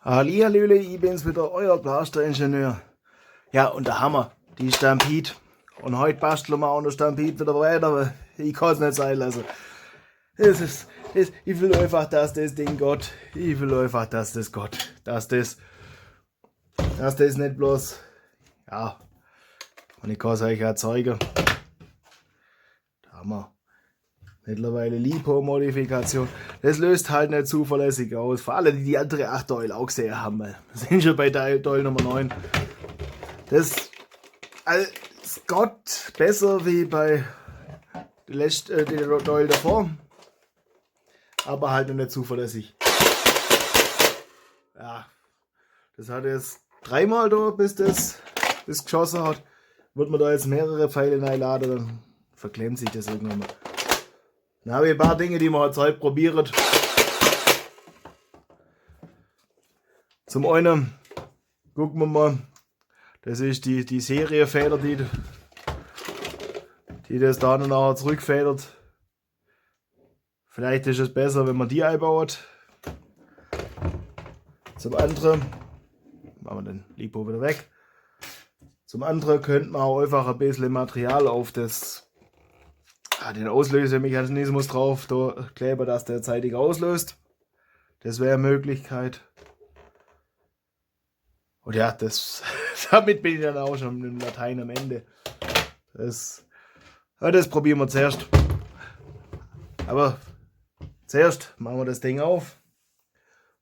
Hallihallöle, ich bin's wieder, euer Blaster-Ingenieur. Ja, und da haben wir die Stampede. Und heute basteln wir auch noch Stampede wieder weiter, weil ich kann es nicht sein lassen. Ich will einfach, dass das Ding geht. Ich will einfach, dass das geht. Dass das nicht bloß, ja, und ich kann es euch erzeugen. Da haben wir mittlerweile LiPo-Modifikation. Das löst halt nicht zuverlässig aus. Vor allem die andere 8 Teil auch gesehen haben. Wir sind schon bei Teil Nummer 9. Das geht besser wie bei den Teil davor. Aber halt noch nicht zuverlässig. Ja, das hat jetzt 3-mal da, bis das geschossen hat. Wird man da jetzt mehrere Pfeile reinladen, dann verklemmt sich das irgendwann mal. Dann habe ich ein paar Dinge, die man heute probiert. Zum einen gucken wir mal, das ist die Serienfeder, die das da noch nachher zurückfedert. Vielleicht ist es besser, wenn man die einbaut. Zum anderen, machen wir den LiPo wieder weg. Zum anderen könnte man auch einfach ein bisschen Material auf den Auslösemechanismus drauf da kleben, dass der zeitig auslöst. Das wäre eine Möglichkeit. Und ja, damit bin ich dann auch schon mit dem Latein am Ende. Das probieren wir zuerst. Aber zuerst machen wir das Ding auf.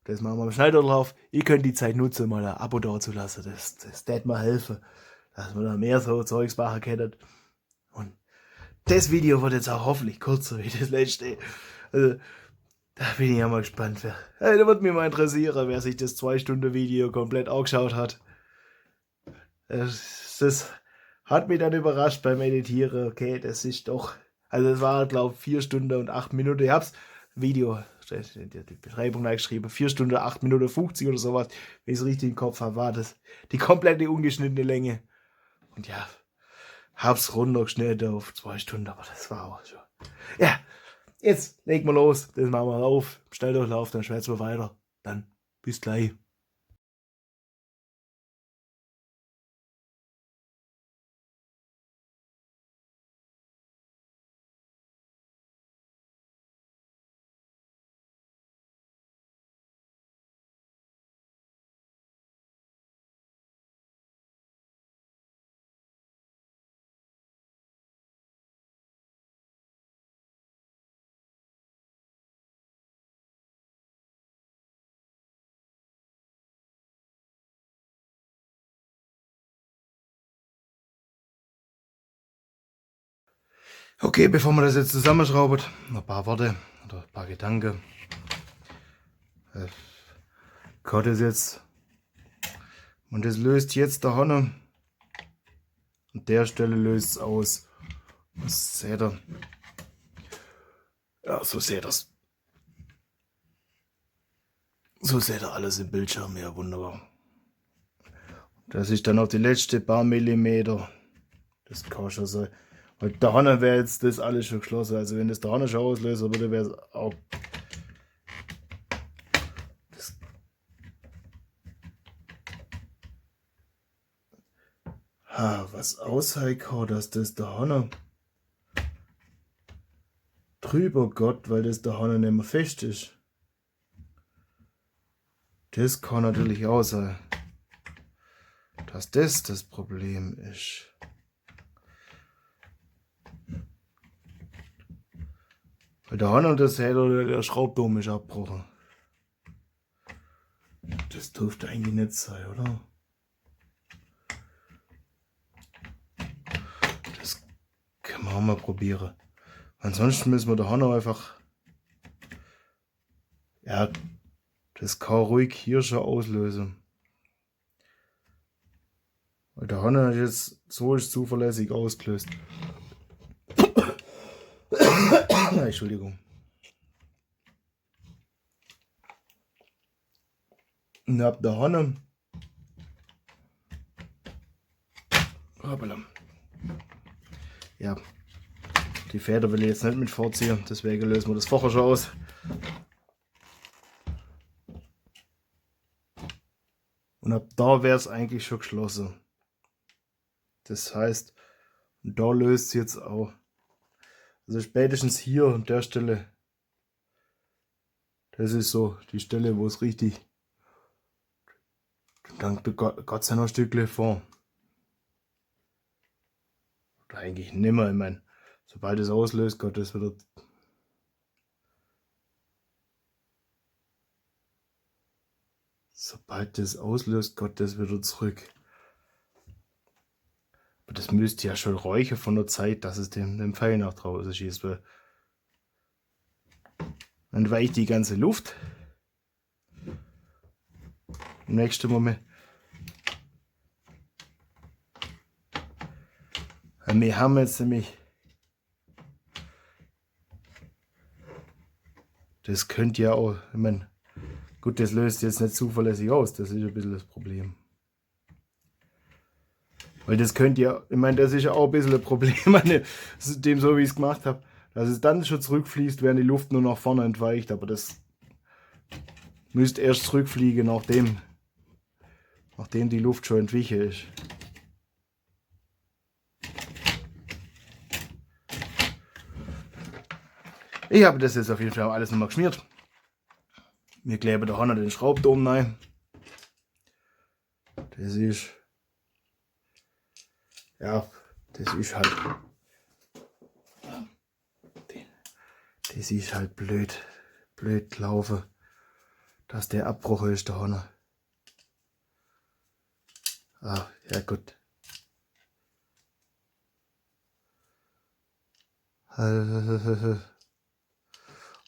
Das machen wir im Schneiderlauf. Ihr könnt die Zeit nutzen, mal ein Abo da zu lassen. Das wird mir helfen, dass man da mehr so Zeugs machen kann. Und das Video wird jetzt auch hoffentlich kürzer wie das letzte. Also, da bin ich ja mal gespannt. Da wird mich mal interessieren, wer sich das 2-Stunden-Video komplett angeschaut hat. Das hat mich dann überrascht beim Editieren. Okay, das ist doch. Also, es war, glaube ich, 4 Stunden und 8 Minuten. Ich hab's Video, die Beschreibung geschrieben, 4 Stunden, 8 Minuten 50 oder sowas. Wenn ich es richtig im Kopf habe, war das die komplette ungeschnittene Länge. Und ja, hab's runtergeschnitten auf 2 Stunden, aber das war auch schon. Ja, jetzt legen wir los. Das machen wir auf. Schnelldurchlauf, dann schwätzen wir weiter. Dann bis gleich. Okay, bevor wir das jetzt zusammenschrauben, noch ein paar Worte oder ein paar Gedanken. Gott ist jetzt. Und das löst jetzt der Honne. An der Stelle löst es aus. Was seht ihr? Ja, so seht ihr's. So seht ihr alles im Bildschirm, ja wunderbar. Das ist dann auch die letzte paar Millimeter. Das kann schon sein. Weil der Honne wäre jetzt das alles schon geschlossen. Also wenn das der Honne schon auslösen würde, wäre es auch. Was ausheikt, dass das der Honne drüber geht, weil das der Honne nicht mehr fest ist. Das kann natürlich auch sein, dass das Problem ist. Weil der Honne und das Häder, der Schraubturm ist abgebrochen. Das dürfte eigentlich nicht sein, oder? Das können wir auch mal probieren. Ansonsten müssen wir der Honne einfach. Ja, das kann ruhig hier schon auslösen. Weil der Honne ist jetzt so zuverlässig ausgelöst. Entschuldigung. Und ab der Honne. Hoppala. Ja, die Feder will ich jetzt nicht mit vorziehen, deswegen lösen wir das vorher schon aus. Und ab da wäre es eigentlich schon geschlossen. Das heißt, da löst es jetzt auch. Also spätestens hier an der Stelle. Das ist so die Stelle, wo es richtig. Dann geht es ja noch ein Stückchen vor. Oder eigentlich nimmer. Ich meine, sobald es auslöst, geht das wieder. Sobald das auslöst, geht das wieder zurück. Aber das müsste ja schon räuchern von der Zeit, dass es dem Pfeil nach draußen schießt. Weil dann weicht die ganze Luft. Im nächsten Moment. Wir haben jetzt nämlich. Das könnte ja auch. Ich meine, gut, das löst jetzt nicht zuverlässig aus. Das ist ein bisschen das Problem. Weil das könnte ja. Ich meine, das ist ja auch ein bisschen ein Problem an dem, so wie ich es gemacht habe. Dass es dann schon zurückfließt, während die Luft nur nach vorne entweicht. Aber das müsste erst zurückfliegen, nachdem die Luft schon entwichen ist. Ich habe das jetzt auf jeden Fall alles nochmal geschmiert. Wir kleben da noch den Schraubdom rein. Das ist. Ja, das ist halt. Das ist halt blöd gelaufen, dass der Abbruch ist da vorne. Ah, ja gut.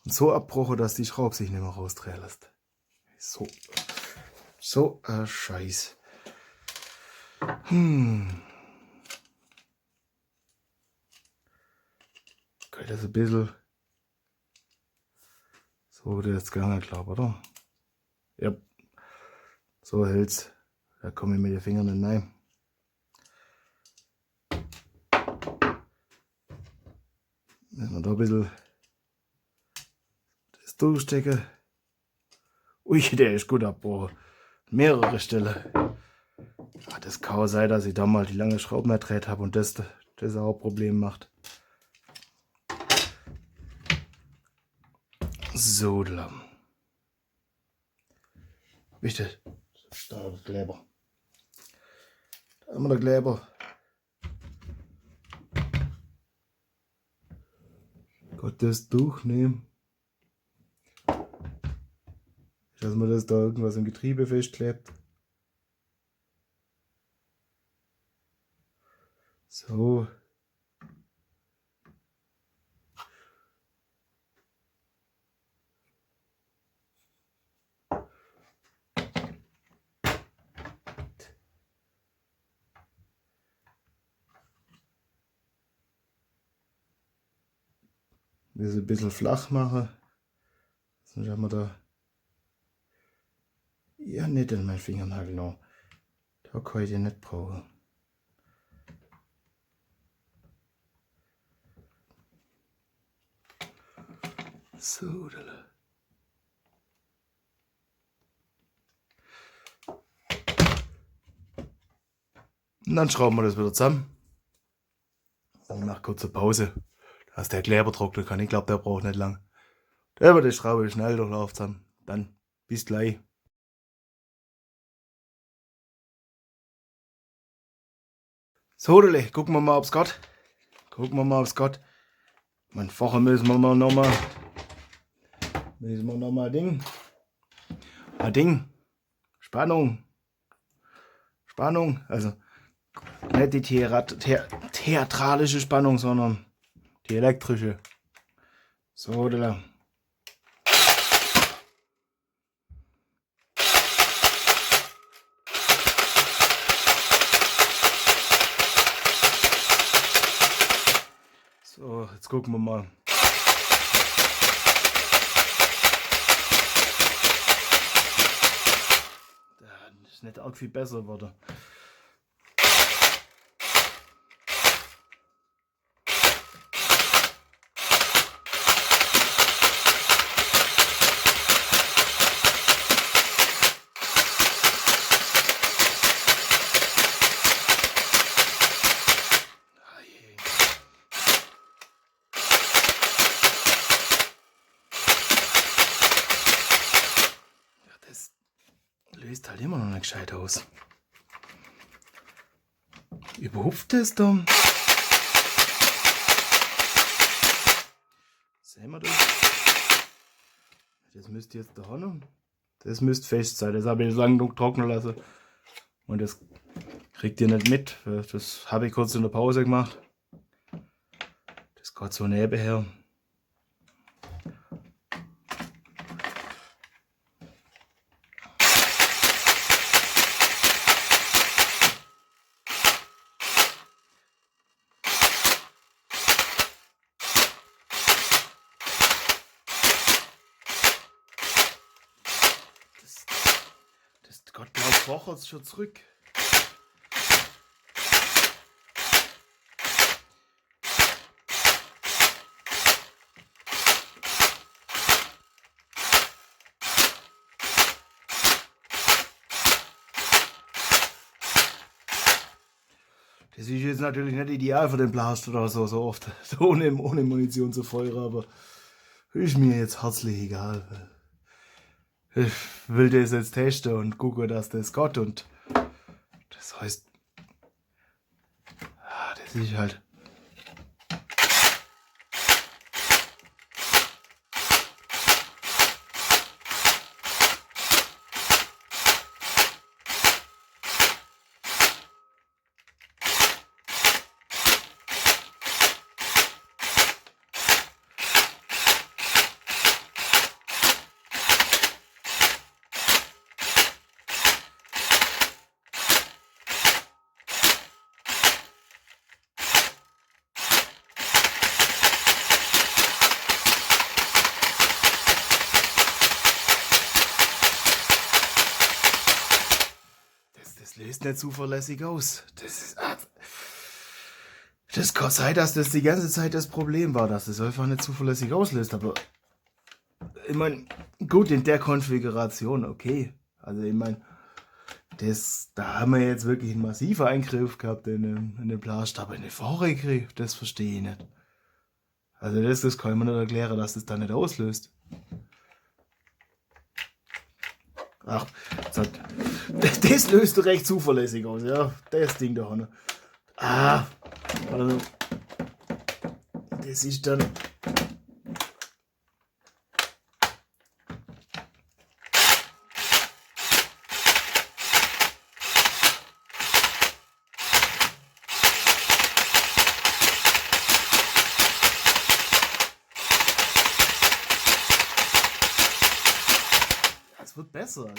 Und so abbrochen, dass die Schraube sich nicht mehr rausdrehen lässt. So ein Scheiß. Okay, das ist ein bisschen. So wurde jetzt gar nicht klar, oder? Ja. So hält's. Da komme ich mit den Fingern nicht rein. Müssen wir da ein bisschen das durchstecken. Ui, der ist gut abgebrochen. Mehrere Stellen. Ach, das kann auch sein, dass ich da mal die lange Schraube mehr gedreht habe und das auch ein Problem macht. So, da. Wichtig. Da der Kleber. Da haben wir den Kleber. Gott, das durchnehmen. Dass man das da irgendwas im Getriebe festklebt. So. Das ein bisschen flach machen. Sonst haben wir da. Ja, nicht in meinen Fingernagel noch. Da kann ich den nicht brauchen. So, da. Und dann schrauben wir das wieder zusammen. Und nach kurzer Pause, dass der Kleber trocknen kann. Ich glaube, der braucht nicht lang. Der wird die Schraube schnell durchlaufen zusammen. Dann bis gleich. So, gucken wir mal, ob es geht. Mein vorher müssen wir nochmal Ding. Spannung. Also nicht die theatralische Spannung, sondern die elektrische. So, da. So, jetzt gucken wir mal. Das ist nicht arg viel besser geworden. Löst halt immer noch nicht gescheit aus. Überhupft es da. Sehen wir das? Das müsste jetzt da haben. Das müsste fest sein. Das habe ich lang genug trocknen lassen. Und das kriegt ihr nicht mit. Das habe ich kurz in der Pause gemacht. Das geht so nebenher. Gott, glaub, Woche ist schon zurück. Das ist jetzt natürlich nicht ideal für den Blast oder so oft. So ohne Munition zu feuern, aber ist mir jetzt herzlich egal. Ich will das jetzt testen und gucken, dass das geht. Und das heißt, das ist halt. Das löst nicht zuverlässig aus. Das kann sein, dass das die ganze Zeit das Problem war, dass das einfach nicht zuverlässig auslöst. Aber ich meine, gut, in der Konfiguration, okay. Also ich meine, da haben wir jetzt wirklich einen massiven Eingriff gehabt in den Blast, aber in den Vorgriff, das verstehe ich nicht. Also das kann man nicht erklären, dass das da nicht auslöst. Ach, das löst recht zuverlässig aus, ja. Das Ding da vorne. Also, das ist dann. Es wird besser. Also.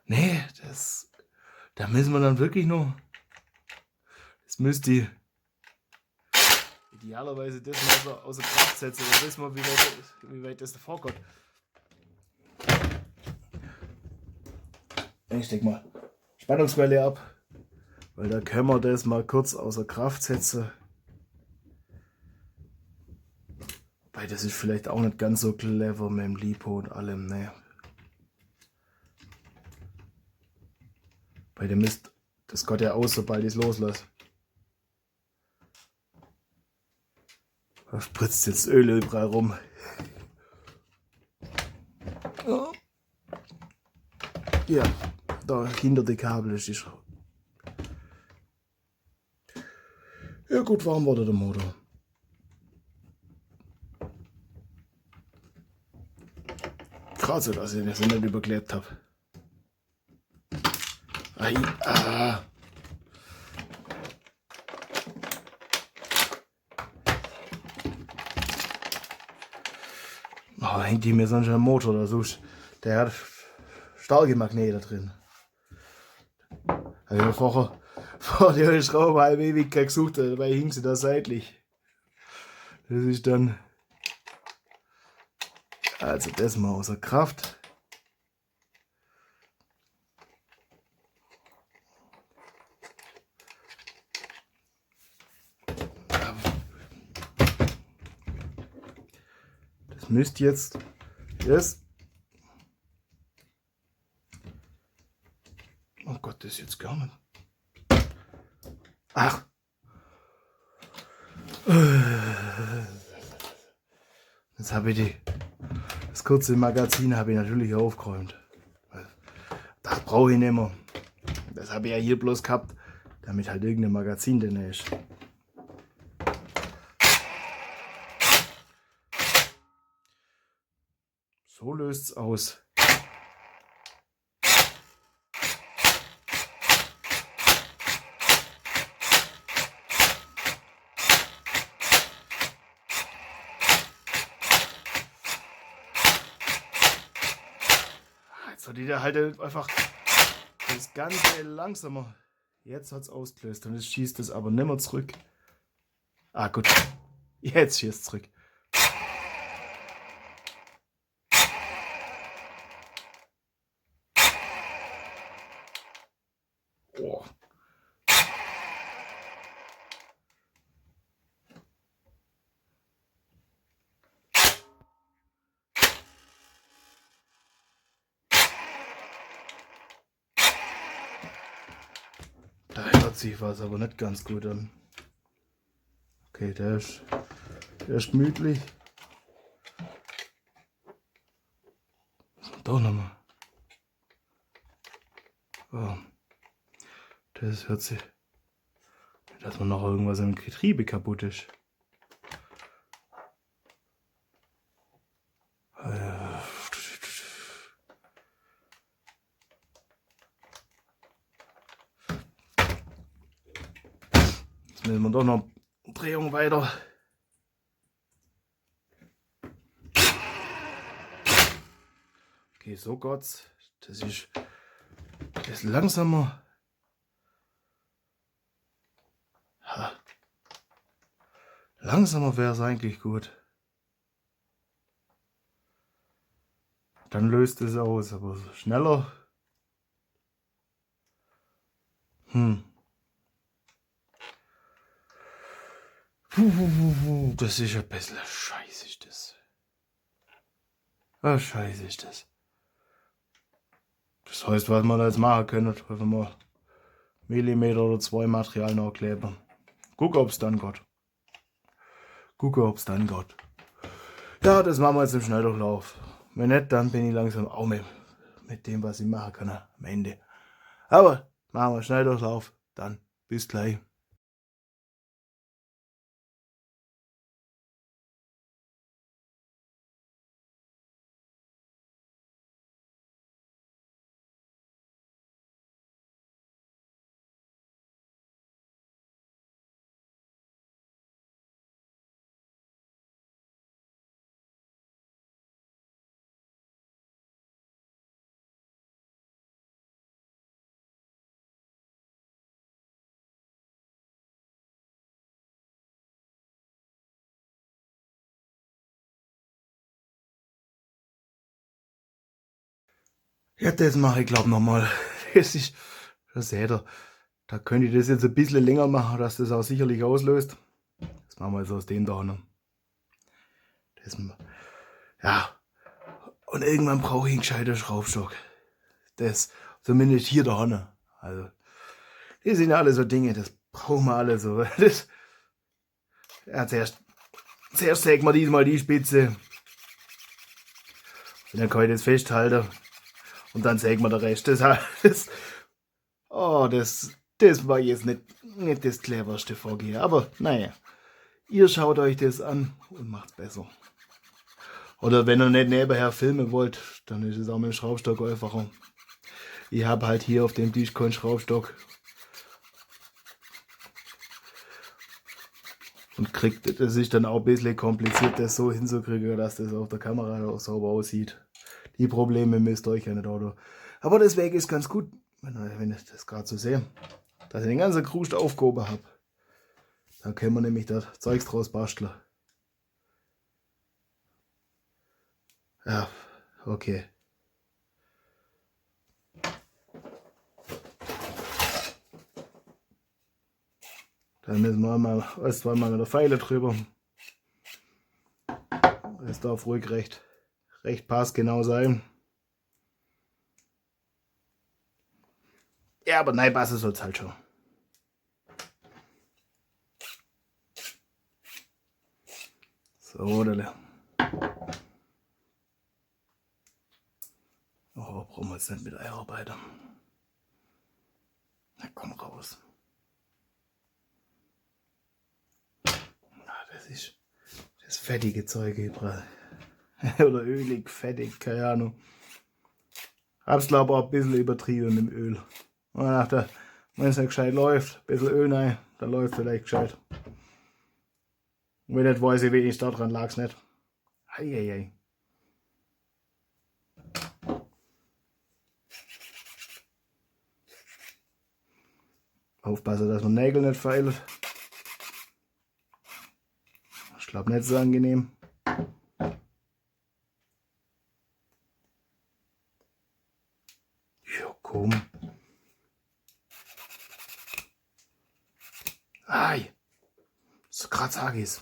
Nee, da müssen wir dann wirklich noch. Das müsste idealerweise das mal so außer Kraft setzen. Dann wissen wir, wie weit das davor kommt. Ich denke mal, Spannungsquelle ab. Weil da können wir das mal kurz außer Kraft setzen. Weil das ist vielleicht auch nicht ganz so clever mit dem Lipo und allem, ne. Bei dem Mist, das geht ja aus, sobald ich es loslasse. Da spritzt jetzt Öl überall rum. Ja, da hinter die Kabel ist die Schraube. Ja gut, warm wurde der Motor. Gerade so, dass ich das nicht überklebt habe. Oh, hängt die mir sonst am Motor oder so. Der hat starke Magnete drin. Habe ich vorher vor der Schraube halb ewig gesucht, dabei hing sie da seitlich. Das ist dann. Also das mal außer Kraft. Das müsste jetzt. Yes. Gott, das ist jetzt gar nicht. Ach. Jetzt habe ich das kurze Magazin habe ich natürlich aufgeräumt. Das brauche ich nicht mehr. Das habe ich ja hier bloß gehabt, damit halt irgendein Magazin drin ist. So löst es aus. Jetzt hat die da halt einfach das Ganze langsamer. Jetzt hat es ausgelöst und jetzt schießt es aber nicht mehr zurück. Ah gut, jetzt schießt es zurück. Oh. Da hört sich was aber nicht ganz gut an. Okay, der ist gemütlich. Doch nochmal. Oh. Das hört sich, dass man noch irgendwas im Getriebe kaputt ist. Jetzt müssen wir doch noch eine Drehung weiter. Okay, so Gott, das ist langsamer. Ha. Langsamer wäre es eigentlich gut. Dann löst es aus, aber so schneller. Das ist ein bisschen scheiße, ist das. Ah, scheiße ist das. Das heißt, was man da jetzt machen können, einfach mal Millimeter oder 2 Material nachkleben. Gucken, ob es dann geht. Ja, das machen wir jetzt im Schnelldurchlauf. Wenn nicht, dann bin ich langsam auch mit dem, was ich machen kann, am Ende. Aber machen wir Schnelldurchlauf, dann bis gleich. Ja, das mache ich glaube nochmal. Das seht ihr. Da könnte ich das jetzt ein bisschen länger machen, dass das auch sicherlich auslöst. Das machen wir jetzt aus dem da. Ne? Ja. Und irgendwann brauche ich einen gescheiten Schraubstock. Das, zumindest hier da. Ne? Also, das sind alle so Dinge, das brauchen wir alle so. Das, ja, zuerst sägen wir diesmal die Spitze. Und dann kann ich das festhalten. Und dann sägen wir den Rest. Das war jetzt nicht das cleverste Vorgehen. Aber naja, ihr schaut euch das an und macht's besser. Oder wenn ihr nicht nebenher filmen wollt, dann ist es auch mit dem Schraubstock einfacher. Ich habe halt hier auf dem Tisch keinen Schraubstock. Und das ist dann auch ein bisschen kompliziert, das so hinzukriegen, dass das auf der Kamera auch sauber aussieht. Die Probleme müsst ihr euch ja nicht, oder? Aber deswegen ist ganz gut, wenn ich das gerade so sehe, dass ich den ganzen Krust aufgehoben habe. Da können wir nämlich das Zeugs draus basteln. Ja, okay. Dann müssen wir mal erst zweimal mit der Pfeile drüber. Es darf ruhig recht passgenau sein. Ja, aber nein, passen soll es halt schon. So, da. Oh, brauchen wir jetzt nicht mit einarbeiten. Na komm raus. Das ist das fettige Zeug, oder ölig, fettig, keine Ahnung. Hab's glaube ich auch ein bisschen übertrieben mit dem Öl. Und dann dachte, wenn es nicht gescheit läuft, ein bisschen Öl rein, dann läuft vielleicht gescheit. Und wenn nicht weiß ich, wie ich da dran lag's nicht. Eieiei. Aufpassen, dass man Nägel nicht feilt. Ich glaube nicht so angenehm. Ja, komm. Ei. So grad sag ich's.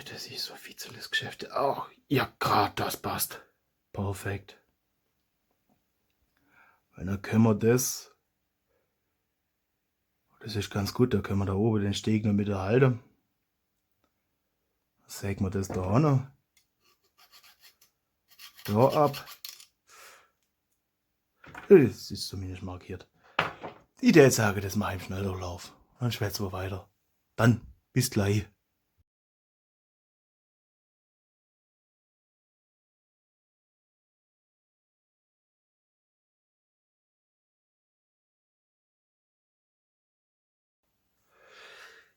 Das ist so fitzeles Geschäft. Oh, ja, grad das passt. Perfekt. Wenn dann können wir das. Das ist ganz gut, da können wir da oben den Steg noch mit erhalten. Sägen wir das da auch noch. Da ab. Das ist zumindest markiert. Ich würde jetzt sagen, das mache ich im Schnelldurchlauf. Dann schwätzen wir weiter. Dann, bis gleich.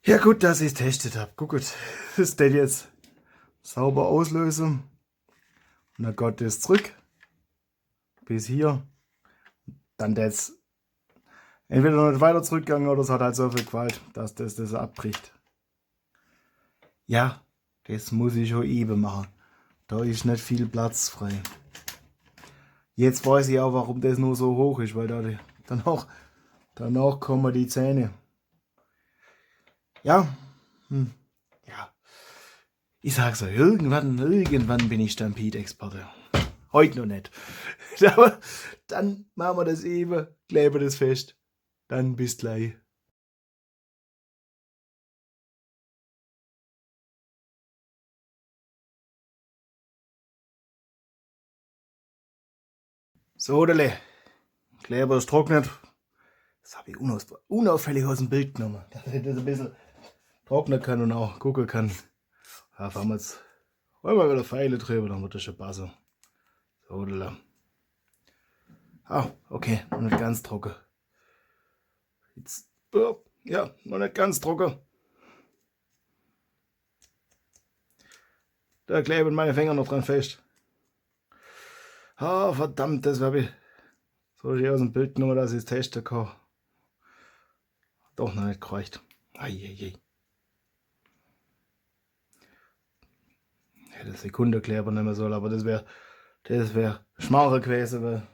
Ja gut, dass ich es testet habe. Guckt, das geht jetzt sauber auslösen. Und dann geht das zurück. Bis hier. Dann das entweder noch nicht weiter zurückgegangen oder es hat halt so viel Gewalt, dass das abbricht. Ja, das muss ich schon eben machen. Da ist nicht viel Platz frei. Jetzt weiß ich auch, warum das nur so hoch ist, weil danach kommen die Zähne. Ja, ja. Ich sag's so, irgendwann bin ich Stampede-Experte. Heute noch nicht. Aber dann machen wir das eben, kleben das fest. Dann bis gleich. So, Dele. Kleber ist trocknet. Das habe ich unauffällig aus dem Bild genommen. Dass ich das ein bisschen trocknen kann und auch gucken kann. Ja, fahren wir jetzt. Wollen wir wieder Pfeile drüber, dann wird das schon passen. So, Dele. Ah, okay, noch nicht ganz trocken. Jetzt, ja, noch nicht ganz trocken. Da kleben meine Finger noch dran fest. Ah, verdammt, das habe ich so schön aus dem Bild genommen, dass ich es testen kann. Doch noch nicht gereicht. Eieiei. Hätte Sekundenkleber nehmen sollen, aber das wär schmaler gewesen, weil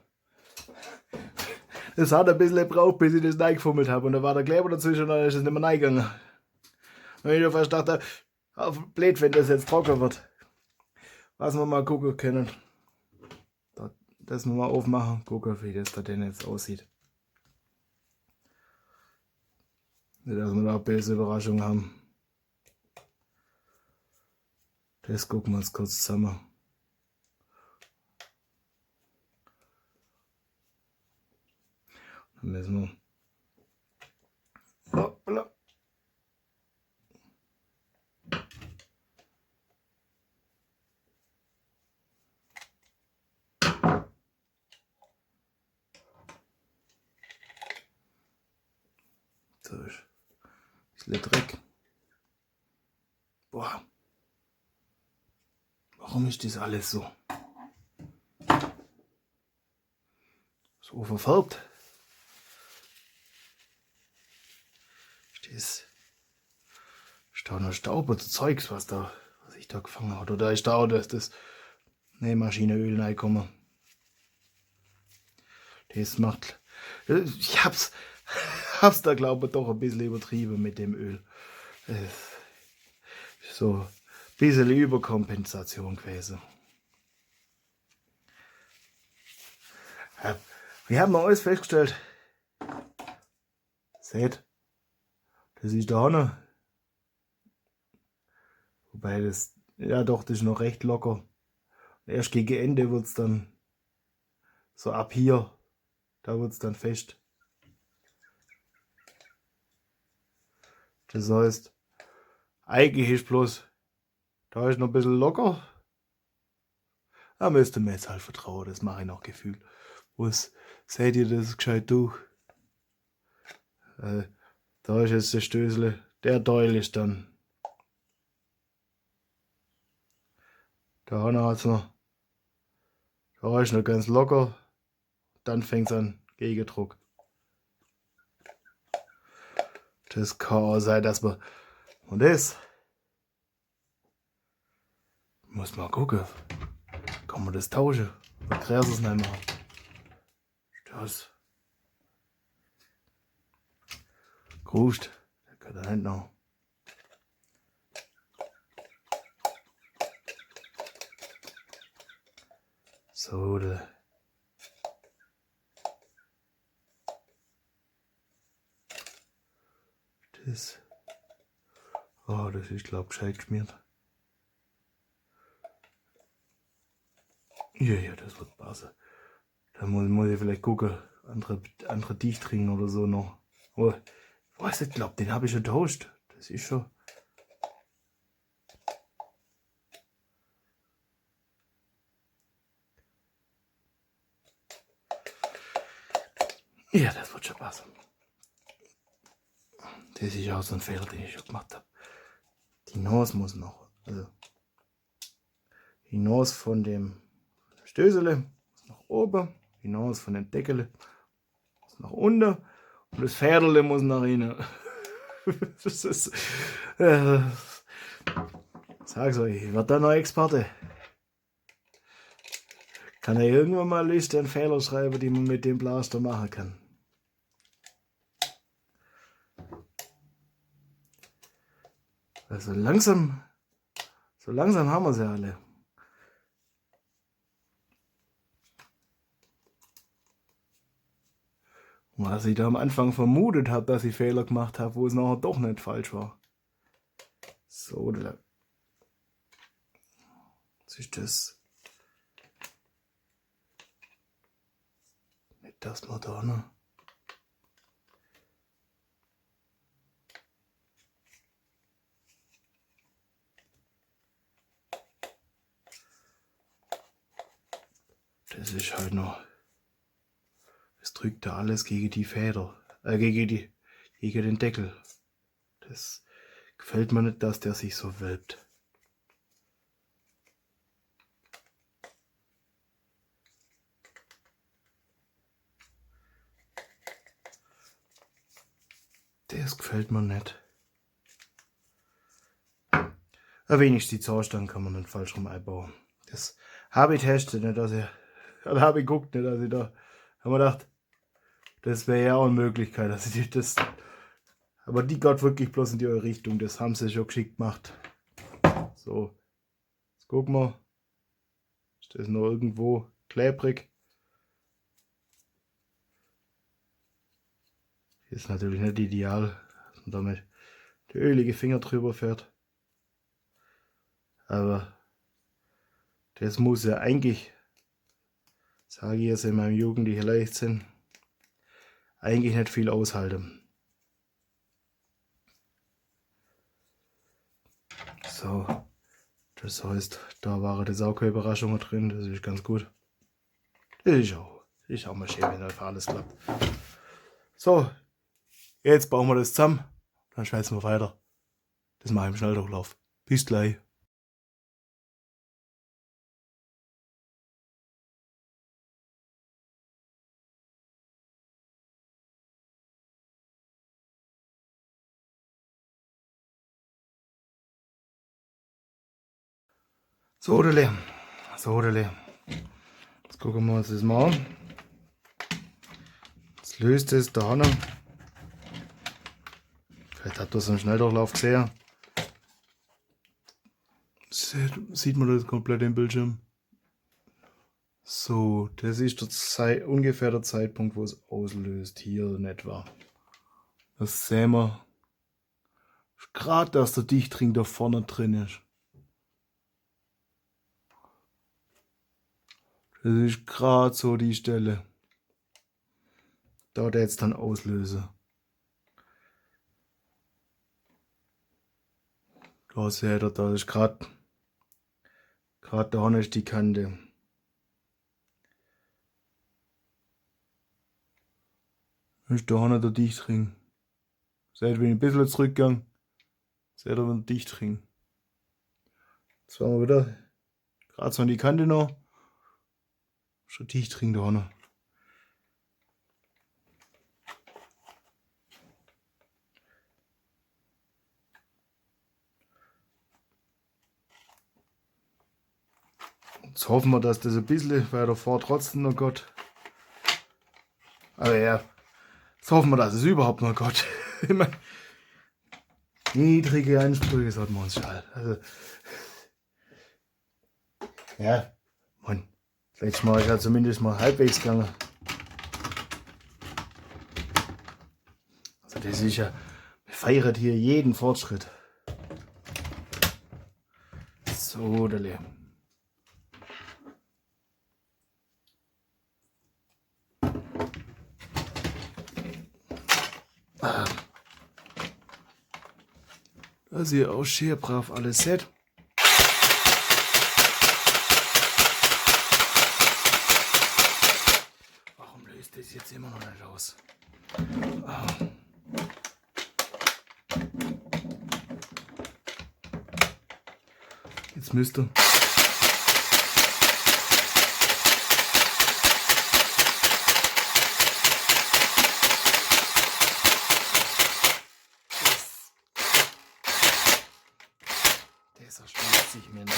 es hat ein bisschen gebraucht, bis ich das reingefummelt habe. Und da war der Kleber dazwischen und dann ist es nicht mehr reingegangen. Und ich fast dachte, blöd, wenn das jetzt trocken wird. Was wir mal gucken können. Das wir mal aufmachen, gucken, wie das da denn jetzt aussieht. Nicht, dass wir da eine böse Überraschung haben. Das gucken wir uns kurz zusammen. Dann müssen wir. Hoppla. So ist ein bisschen Dreck. Boah. Warum ist das alles so? So verfärbt. Das ist da noch Staub oder Zeugs, was ich da gefangen habe. Oder ist da auch das Nähmaschineöl reingekommen. Das macht. Ich hab's da glaube ich doch ein bisschen übertrieben mit dem Öl. So bisschen Überkompensation gewesen. Ja, wir haben alles festgestellt. Seht, das ist der Hanne. Wobei das, ja doch, das ist noch recht locker. Erst gegen Ende wird es dann so ab hier, da wird es dann fest. Das heißt, eigentlich ist bloß, da ist noch ein bisschen locker. Da müsst ihr mir jetzt halt vertrauen, das mache ich nach Gefühl. Was seht ihr das gescheit durch? Da ist jetzt der Stößle, der Teil ist dann. Da hat's noch. Da ist noch ganz locker. Dann fängt es an, Gegendruck. Das kann auch sein, dass man. Und das muss man gucken. Kann man das tauschen? Oder kriegst du es nicht mehr? Das. Gruscht. Der kann da hinten noch. So, der. Das. Oh, das ist, glaub ich, gescheit geschmiert. Ja, das wird passen. Da muss ich vielleicht gucken, andere Dichtringe oder so noch. Oh, ich weiß nicht, glaub, den habe ich schon getauscht. Das ist schon. Ja, das wird schon passen. Das ist auch so ein Fehler, den ich schon gemacht habe. Die Nase muss noch, also die Nase von dem Stößele muss nach oben, die Nase von dem Deckel muss nach unten und das Pferdele muss nach innen. Das ist, sag's euch, ich werde da noch Experte. Kann er irgendwann mal eine Liste an Fehler schreiben, die man mit dem Blaster machen kann. Also langsam haben wir sie alle. Und was ich da am Anfang vermutet habe, dass ich Fehler gemacht habe, wo es nachher doch nicht falsch war. So, was ist das? Nicht das mal da, ne? Das ist halt noch. Es drückt da alles gegen die Feder. Gegen den Deckel. Das gefällt mir nicht, dass der sich so wölbt. Das gefällt mir nicht. Wenigstens die Zahnstange kann man nicht falsch rum einbauen. Das habe ich getestet, nicht, dass ich. Oder habe ich geguckt, nicht, dass ich da. Haben wir gedacht, das wäre ja auch eine Möglichkeit, dass ich das. Aber die geht wirklich bloß in die Richtung. Das haben sie schon geschickt gemacht. So. Jetzt gucken wir. Ist das noch irgendwo klebrig? Ist natürlich nicht ideal, dass man damit die ölige Finger drüber fährt. Aber das muss ja eigentlich, sage ich jetzt in meinem jugendlichen Leichtsinn, eigentlich nicht viel aushalten. So, das heißt, da waren jetzt auch keine Überraschungen drin, das ist ganz gut. Das ist auch mal schön, wenn einfach alles klappt. So, jetzt bauen wir das zusammen, dann schweißen wir weiter. Das mache ich im Schnelldurchlauf. Bis gleich. So, jetzt gucken wir uns das mal an. Jetzt löst es da hinten. Vielleicht habt ihr es im Schnelldurchlauf gesehen. Sieht man das komplett im Bildschirm? So, das ist ungefähr der Zeitpunkt, wo es auslöst. Hier in etwa. Das sehen wir. Gerade, dass der Dichtring da vorne drin ist. Das ist gerade so die Stelle. Da der jetzt dann auslöse. Da seht ihr, da ist gerade da vorne ist die Kante. Das ist da vorne der Dichtring. Seht ihr, wenn ich ein bisschen zurückgehe, seht ihr den Dichtring. Jetzt waren wir wieder gerade so an die Kante noch. Schon Dichtring da vorne. Jetzt hoffen wir, dass das ein bisschen weiter vor trotzdem noch geht. Aber ja, jetzt hoffen wir, dass es überhaupt noch geht. Niedrige Ansprüche sollten wir uns schalten. Also, ja, Mann, letztes Mal ist ja zumindest mal halbwegs gegangen. Also das ist ja, wir feiern hier jeden Fortschritt. So, der Leben. Das hier auch schön brav alles set. Warum löst das jetzt immer noch nicht aus? Jetzt müsste. Das erschließt sich mir nicht.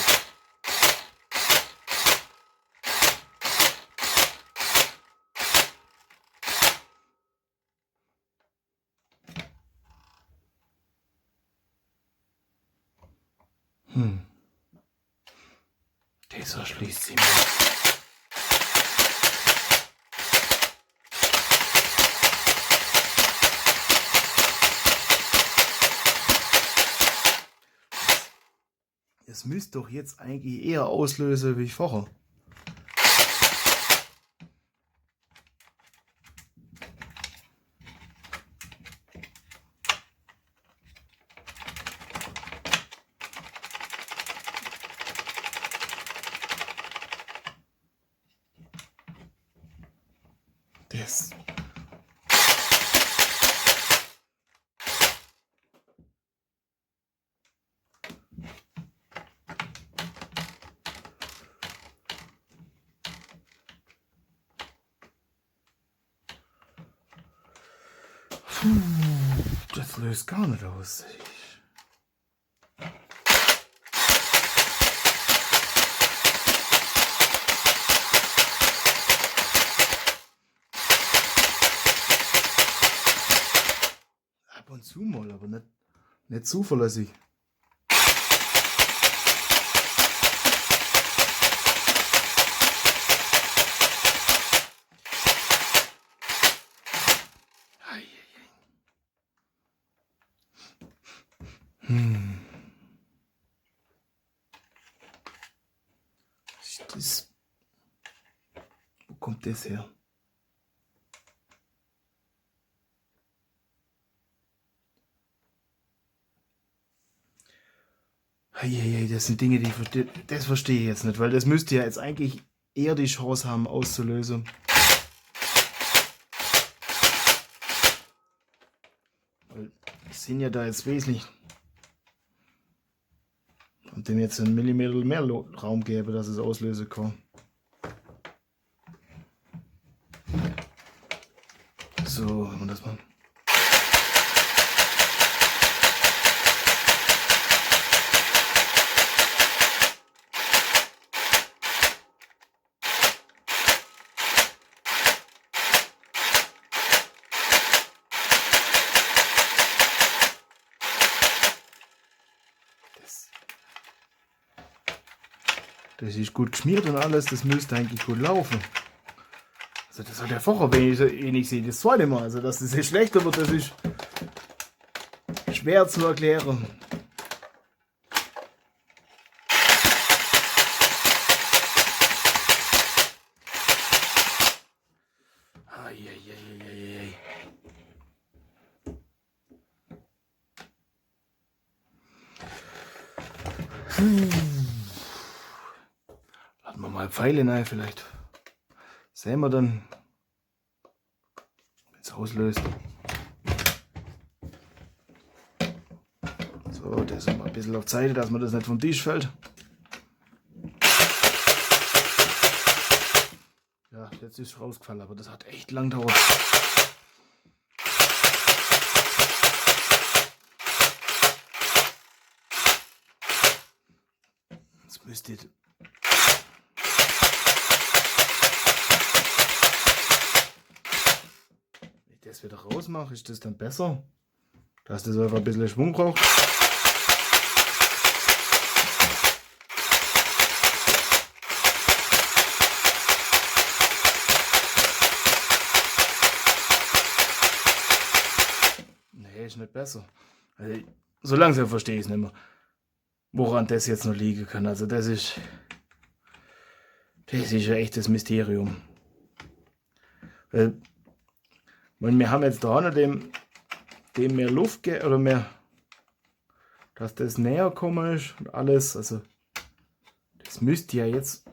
Das erschließt sich mir nicht. Es müsste doch jetzt eigentlich eher auslösen wie vorher. Das. Das löst gar nicht aus. Ab und zu mal, aber nicht zuverlässig. Wo kommt das her? Das sind Dinge, das verstehe ich jetzt nicht, weil das müsste ja jetzt eigentlich eher die Chance haben auszulösen. Weil es sind ja da jetzt wesentlich. Und dem jetzt einen Millimeter mehr Raum gäbe, dass es auslösen kann. So, haben wir das mal. Das ist gut geschmiert und alles, das müsste eigentlich gut laufen. Also das hat ja vorher, wenn ich sehe, das zweite Mal. Also dass das jetzt schlechter wird, das ist schwer zu erklären. Eieieiei. Laden wir mal Pfeile rein vielleicht. Sehen wir dann, wenn es auslöst. So, das ist mal ein bisschen auf die Seite, dass man das nicht vom Tisch fällt. Ja, jetzt ist es rausgefallen, aber das hat echt lang gedauert. Jetzt müsst ihr... Wenn ich das wieder rausmache, ist das dann besser? Dass das einfach ein bisschen Schwung braucht. Nee, ist nicht besser. Also, so langsam verstehe ich es nicht mehr, woran das jetzt noch liegen kann. Also das ist ein echtes Mysterium. Weil, wir haben jetzt da noch dem mehr Luft oder mehr, dass das näher kommen ist und alles. Also das müsste ja jetzt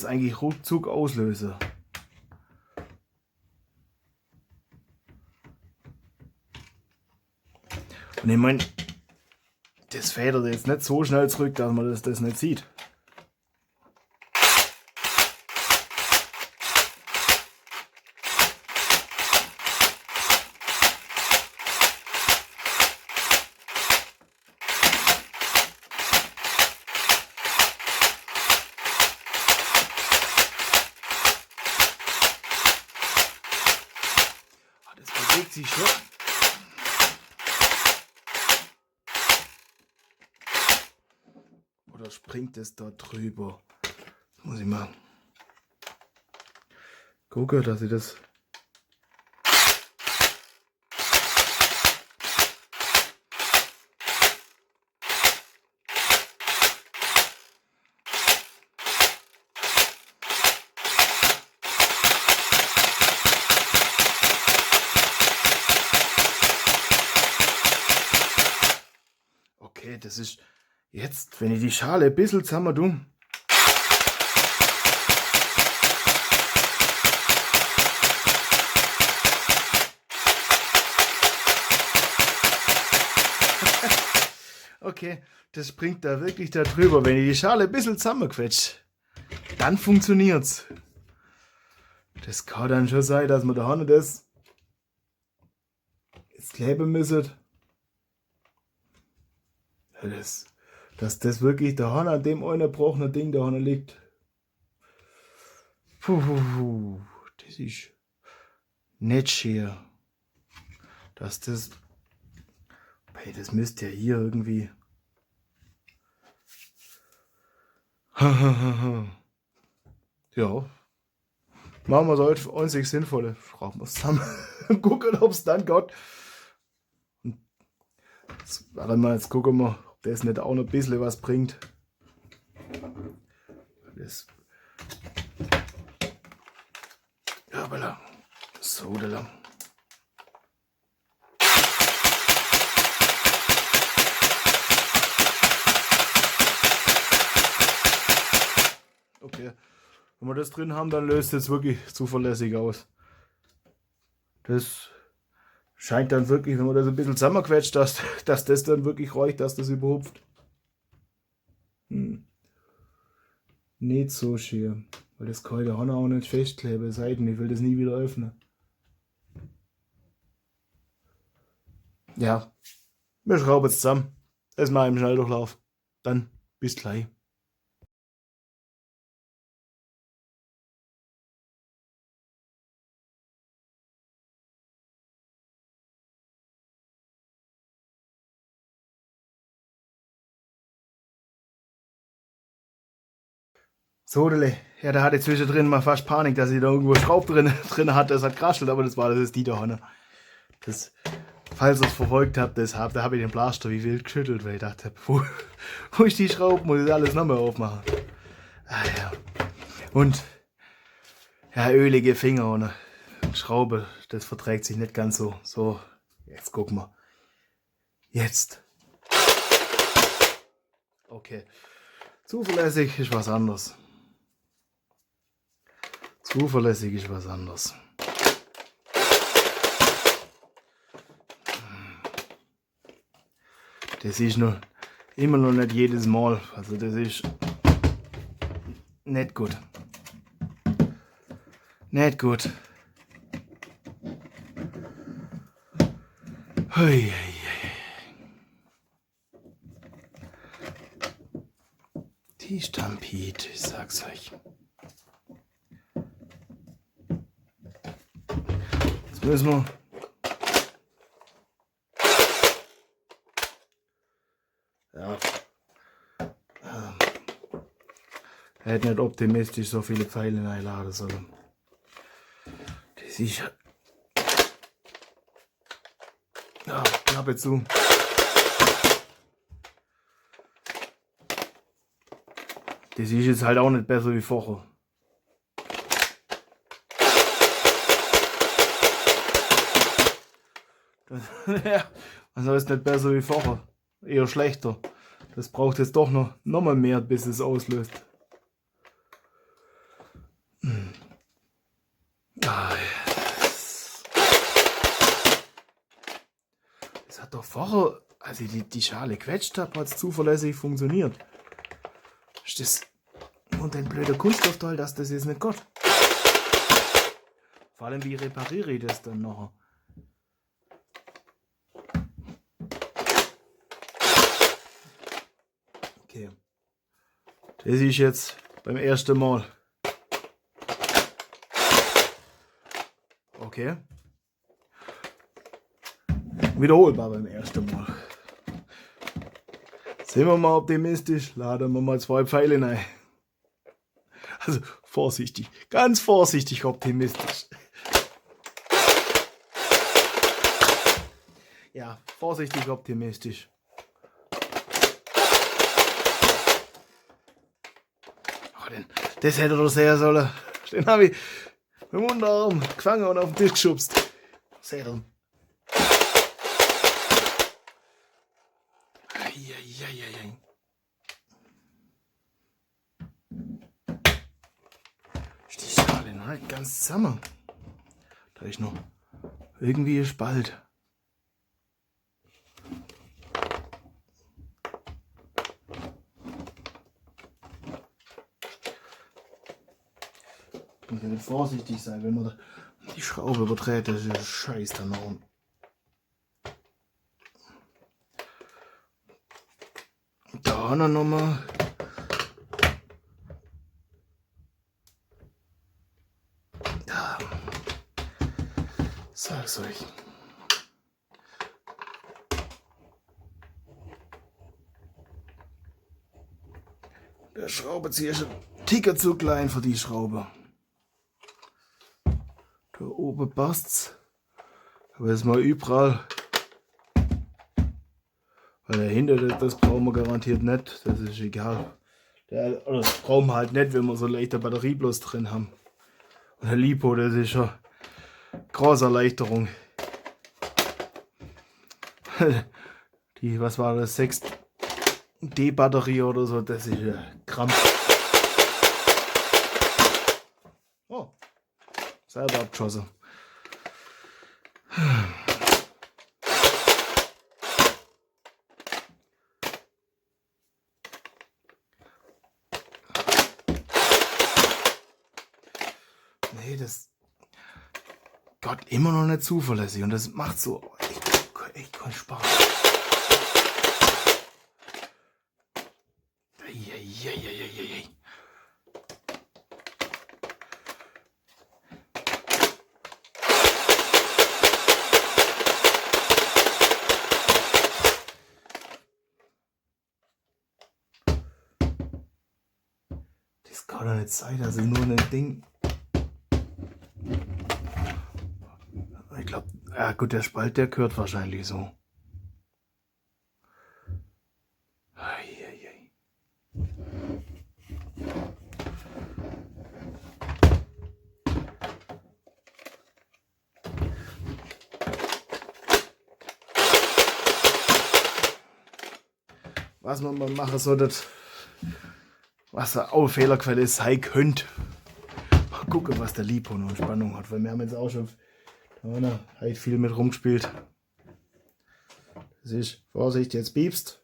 eigentlich ruckzuck auslösen. Und ich meine, das federt jetzt nicht so schnell zurück, dass man das nicht sieht. Das bewegt sich schon. Oder springt es da drüber? Das muss ich mal gucken, dass ich das... Okay, das ist jetzt, wenn ich die Schale ein bisschen zusammen tue. Okay, das springt da wirklich da drüber. Wenn ich die Schale ein bisschen zusammenquetsche, dann funktioniert's. Das kann dann schon sein, dass man da vorne das jetzt kleben müssen. Dass das wirklich da vorne an dem einen gebrochenen Ding da vorne liegt. Puh, das ist nicht schön. Dass das... Hey, das müsste ja hier irgendwie... Ja. Machen wir es heute einzig Sinnvolle. Schrauben wir es zusammen. Gucken, ob es dann geht. Jetzt gucken wir, ob das nicht auch noch ein bisschen was bringt. Das... Ja, voilà. So, da lang. Okay. Wenn wir das drin haben, dann löst es wirklich zuverlässig aus. Das scheint dann wirklich, wenn man das ein bisschen zusammenquetscht, dass das dann wirklich reicht, dass das überhupft. Nicht so schön. Weil das kann ich da auch nicht festkleben. Seiten, ich will das nie wieder öffnen. Ja, wir schrauben es zusammen. Das mache ich im Schnelldurchlauf. Dann bis gleich. Sodele. Ja, der hatte zwischendrin mal fast Panik, dass ich da irgendwo Schraub drin hatte. Das hat kraschelt, aber das ist die da vorne. Das, falls ihr es verfolgt habt, da habe ich den Blaster wie wild geschüttelt, weil ich dachte, wo ist die Schraube, muss ich alles nochmal aufmachen. Ah ja. Und ja, ölige Finger und Schraube, das verträgt sich nicht ganz so. So, jetzt gucken wir. Jetzt. Okay. Zuverlässig ist was anderes. Zuverlässig ist was anderes. Das ist noch immer noch nicht jedes Mal. Also das ist nicht gut. Nicht gut. Hei, hei, hei. Die Stampede, ich sag's euch. Jetzt müssen wir. Ja. Er hätte nicht optimistisch so viele Pfeile reinladen sollen. Das ist. Ja, Klappe zu. Das ist jetzt halt auch nicht besser wie vorher. Ja, also ist nicht besser wie vorher. Eher schlechter. Das braucht jetzt doch noch mal mehr, bis es auslöst. Das hat doch vorher, als ich die Schale quetscht habe, hat es zuverlässig funktioniert. Ist das und ein blöder Kunststoffteil, dass das jetzt nicht geht. Vor allem, wie repariere ich das dann noch? Okay. Das ist jetzt beim ersten Mal. Okay. Wiederholbar beim ersten Mal. Sind wir mal optimistisch, laden wir mal 2 Pfeile rein. Also vorsichtig, ganz vorsichtig optimistisch. Ja, vorsichtig optimistisch. Oh, das hätte er sehen sollen. Den habe ich mit dem Unterarm gefangen und auf den Tisch geschubst. Seht ihr? Eieieiei. Ist die Schale noch nicht ganz zusammen. Da ist noch irgendwie ein Spalt. Man kann nicht vorsichtig sein, wenn man die Schraube überdreht, das ist scheiß dann noch. Da noch mal. Da. Sag's euch. Der Schraubenzieher ist ein Ticker zu klein für die Schraube. Da oben passt's. Aber jetzt mal überall. Weil dahinter, das brauchen wir garantiert nicht. Das ist egal. Das brauchen wir halt nicht, wenn wir so leichte Batterie bloß drin haben. Und der Lipo, das ist schon eine große Erleichterung. Die, was war das, 6D-Batterie oder so, das ist Krampf. Oh, selber abgeschossen. Nee, das Gott immer noch nicht zuverlässig und das macht so echt keinen Spaß. Eieieiei. kann doch nicht sein, dass ich nur ein Ding. Ich glaube, ja gut, der Spalt, der gehört wahrscheinlich so. Eieiei. Was man mal machen sollte, was auch Fehlerquelle sein könnte. Mal gucken, was der Lipo noch in Spannung hat, weil wir haben jetzt auch schon halt viel mit rumgespielt. Das ist, Vorsicht, jetzt piepst.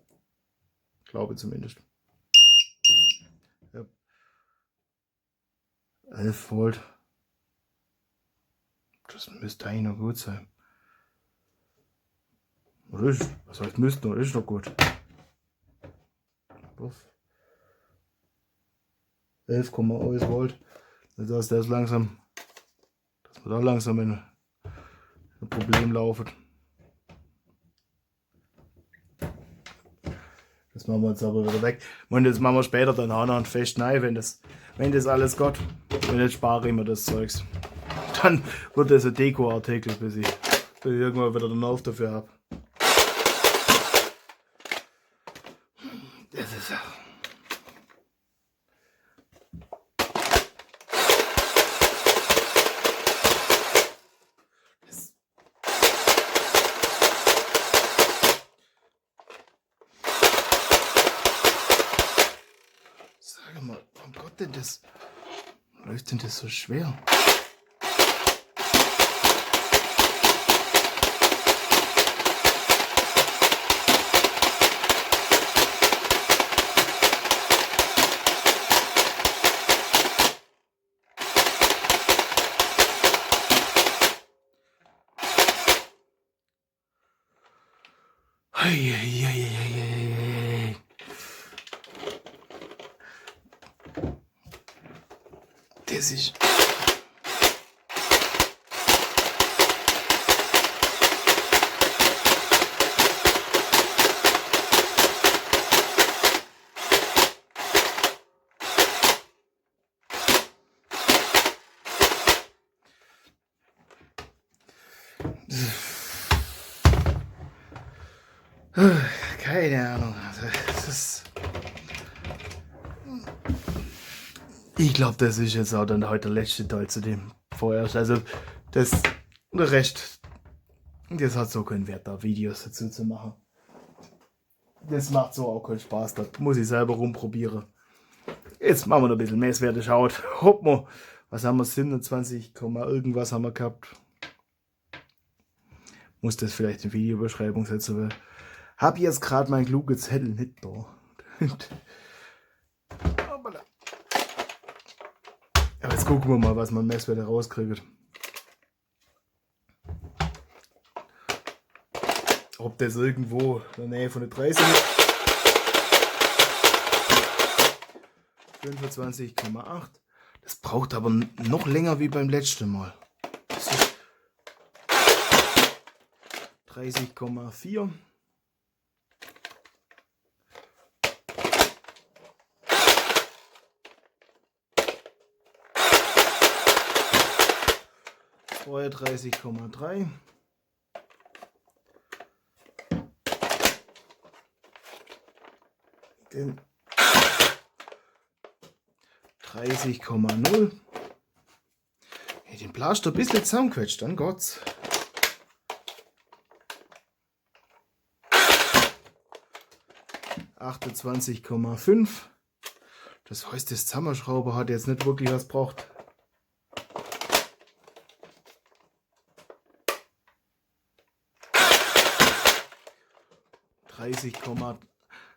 Ich glaube zumindest. Ja. 11 Volt. Das müsste eigentlich noch gut sein. Oder ist, was heißt müsste noch, ist doch gut. 11,1 Volt. Das ist langsam, dass wir da langsam in ein Problem laufen. Das machen wir jetzt aber wieder weg. Und das machen wir später dann auch noch ein Fest rein, wenn das alles geht. Und jetzt spare ich mir das Zeugs. Dann wird das ein Deko-Artikel, bis ich irgendwann wieder den Nerv dafür habe. Das ist ja. Sag mal, warum Gott denn das? Läuft denn das so schwer? Eieieiei. Das ist. Keine Ahnung. Also, ich glaube, das ist jetzt auch dann heute der letzte Teil zu dem vorerst. Also der Rest, das hat so keinen Wert, da Videos dazu zu machen. Das macht so auch keinen Spaß, da muss ich selber rumprobieren. Jetzt machen wir noch ein bisschen Messwerte, schaut. Hopp mal, was haben wir, 27, irgendwas haben wir gehabt. Muss das vielleicht in Videobeschreibung setzen, weil habe jetzt gerade mein kluge Zettel nicht da. Aber jetzt gucken wir mal, was man Messwerte rauskriegt. Ob das irgendwo in der Nähe von der 30 ist. 25,8. Das braucht aber noch länger wie beim letzten Mal. Das ist 30,4. Vorher 30,3. Den 30,0. Hey, den Blaster ein bisschen zusammenquetscht, dann Gott's. 28,5. Das heißt, das Zusammenschrauber hat jetzt nicht wirklich was braucht.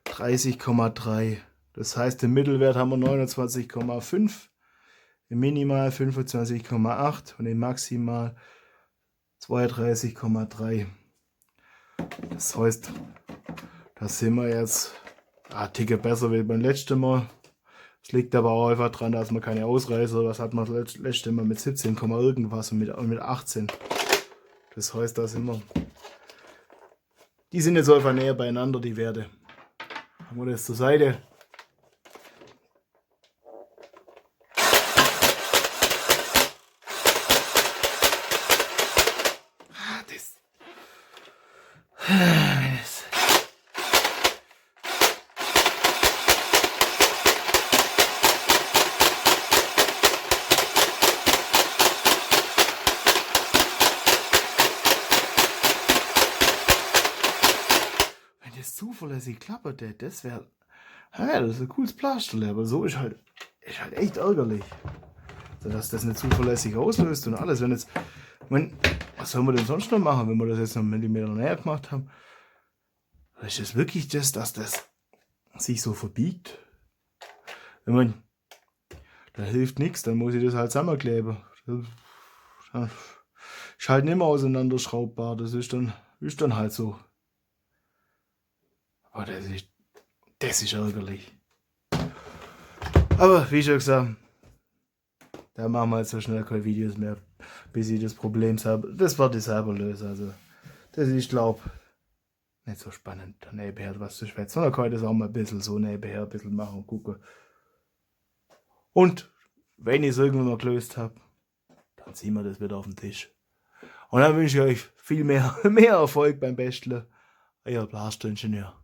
,30,3. Das heißt, im Mittelwert haben wir 29,5, im Minimal 25,8 und im Maximal 32,3. Das heißt, da sind wir jetzt ein Ticken besser wie beim letzten Mal. Es liegt aber auch einfach daran, dass man keine Ausreißer, was hat man das letzte Mal mit 17, irgendwas und mit 18. Das heißt, da sind wir. Die sind jetzt einfach näher beieinander, die Werte. Haben wir das zur Seite. das zuverlässig klappert, das wäre, ja, das ist ein cooles Plastel, aber so ist halt echt ärgerlich. So, dass das nicht zuverlässig auslöst und alles. Wenn jetzt, was soll man denn sonst noch machen, wenn wir das jetzt noch einen Millimeter näher gemacht haben? Ist das wirklich das, dass das sich so verbiegt? Da hilft nichts, dann muss ich das halt zusammenkleben. Das ist halt nicht mehr auseinanderschraubbar, das ist dann halt so. Aber das ist ärgerlich. Aber wie schon gesagt, da machen wir jetzt so schnell keine Videos mehr, bis ich das Problem habe. Das werde ich selber lösen. Also, das ist, glaube nicht so spannend, nebenher was zu schwätzen. Sondern kann ich das auch mal ein bisschen so nebenher ein bisschen machen und gucken. Und wenn ich es irgendwann mal gelöst habe, dann ziehen wir das wieder auf den Tisch. Und dann wünsche ich euch viel mehr Erfolg beim Basteln. Euer Blaster-Ingenieur.